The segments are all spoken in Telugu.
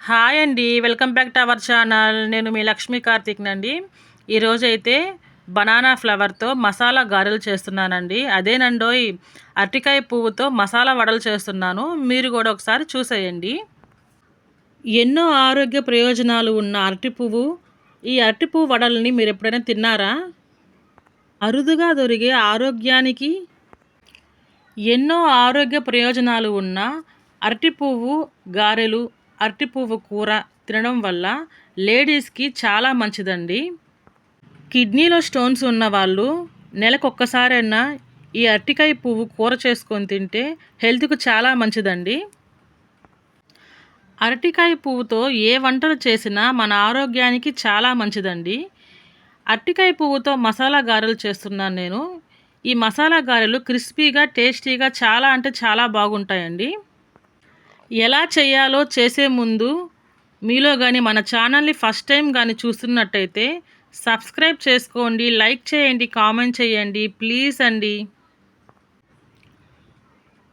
హాయ్ అండి, welcome back to our channel. నేను మీ లక్ష్మీ కార్తీక్ నండి. ఈరోజైతే బనానా ఫ్లవర్తో మసాలా గారెలు చేస్తున్నానండి. అదేనండోయ్, అరటికాయ పువ్వుతో మసాలా వడలు చేస్తున్నాను. మీరు కూడా ఒకసారి చూసేయండి. ఎన్నో ఆరోగ్య ప్రయోజనాలు ఉన్న అరటి పువ్వు, ఈ అరటి పువ్వు వడల్ని మీరు ఎప్పుడైనా తిన్నారా? అరుదుగా దొరికే ఆరోగ్యానికి ఎన్నో ఆరోగ్య ప్రయోజనాలు ఉన్న అరటి పువ్వు గారెలు, అరటి పువ్వు కూర తినడం వల్ల లేడీస్కి చాలా మంచిదండి. కిడ్నీలో స్టోన్స్ ఉన్న వాళ్ళు నెలకొక్కసారైనా ఈ అరటికాయ పువ్వు కూర చేసుకొని తింటే హెల్త్కు చాలా మంచిదండి. అరటికాయ పువ్వుతో ఏ వంటలు చేసినా మన ఆరోగ్యానికి చాలా మంచిదండి. అరటికాయ పువ్వుతో మసాలా గారెలు చేస్తున్నాను నేను. ఈ మసాలా గారెలు క్రిస్పీగా, టేస్టీగా చాలా అంటే చాలా బాగుంటాయండి. ఎలా చేయాలో చేసే ముందు మీలో కానీ మన ఛానల్ని ఫస్ట్ టైం కానీ చూస్తున్నట్టయితే సబ్స్క్రైబ్ చేసుకోండి, లైక్ చేయండి, కామెంట్ చేయండి ప్లీజ్ అండి.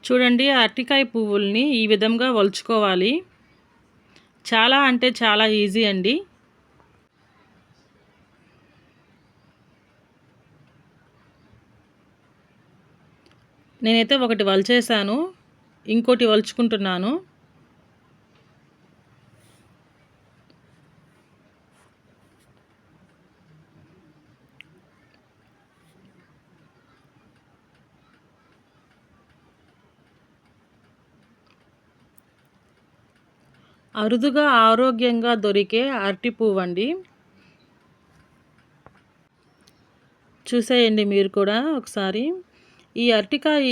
చూడండి, అరటికాయ పువ్వుల్ని ఈ విధంగా వలుచుకోవాలి. చాలా అంటే చాలా ఈజీ అండి. నేనైతే ఒకటి వలిచేసాను, ఇంకోటి వలుచుకుంటున్నాను. అరుదుగా ఆరోగ్యంగా దొరికే అరటి పువ్వు అండి. చూసేయండి మీరు కూడా ఒకసారి. ఈ అరటికాయ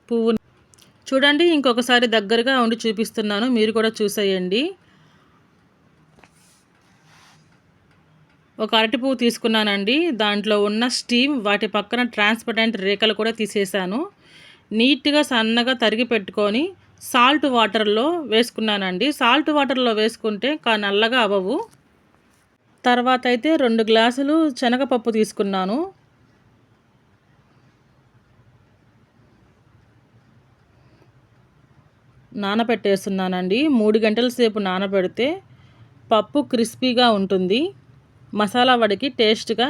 పువ్వు చూడండి, ఇంకొకసారి దగ్గరగా ఉండి చూపిస్తున్నాను, మీరు కూడా చూసేయండి. ఒక అరటి పువ్వు తీసుకున్నానండి. దాంట్లో ఉన్న స్టీమ్, వాటి పక్కన ట్రాన్స్పరెంట్ రేఖలు కూడా తీసేసాను. నీట్గా సన్నగా తరిగి పెట్టుకొని సాల్ట్ వాటర్లో వేసుకున్నానండి. సాల్ట్ వాటర్లో వేసుకుంటే నల్లగా అవ్వవు. తర్వాత అయితే 2 గ్లాసులు శనగపప్పు తీసుకున్నాను. నానబెట్టేస్తున్నానండి. 3 గంటల సేపు నానబెడితే పప్పు క్రిస్పీగా ఉంటుంది. మసాలా వడికి టేస్ట్గా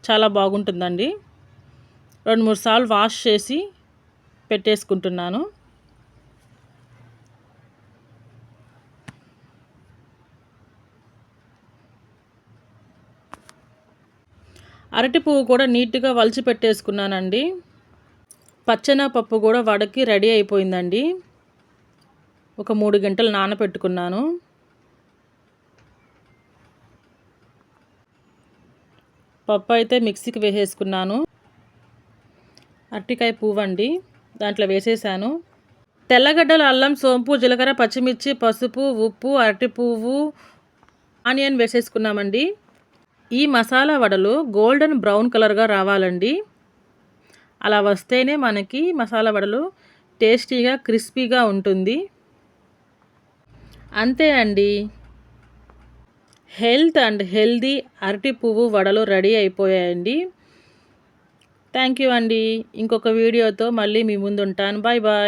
చాలా బాగుంటుందండి. 2-3 సార్లు వాష్ చేసి పెట్టేసుకుంటున్నాను. అరటి పువ్వు కూడా నీట్గా వలిచి పెట్టేసుకున్నానండి. పచ్చెనగపప్పు కూడా వడకి రెడీ అయిపోయిందండి. ఒక 3 గంటలు నానబెట్టుకున్నాను. పప్పు అయితే మిక్సీకి వేసేసుకున్నాను. అరటికాయ పువ్వు అండి, దాంట్లో వేసేసాను. తెల్లగడ్డలు, అల్లం, సోంపు, జీలకర్ర, పచ్చిమిర్చి, పసుపు, ఉప్పు, అరటి పువ్వు, ఆనియన్ వేసేసుకున్నామండి. ఈ మసాలా వడలు గోల్డెన్ బ్రౌన్ కలర్గా రావాలండి. అలా వస్తేనే మనకి మసాలా వడలు టేస్టీగా, క్రిస్పీగా ఉంటుంది. అంతే అండి, హెల్త్ అండ్ హెల్దీ అరటి పువ్వు వడలు రెడీ అయిపోయాయండి. థ్యాంక్ యూ అండి. ఇంకొక వీడియోతో మళ్ళీ మీ ముందు ఉంటాను. Bye bye.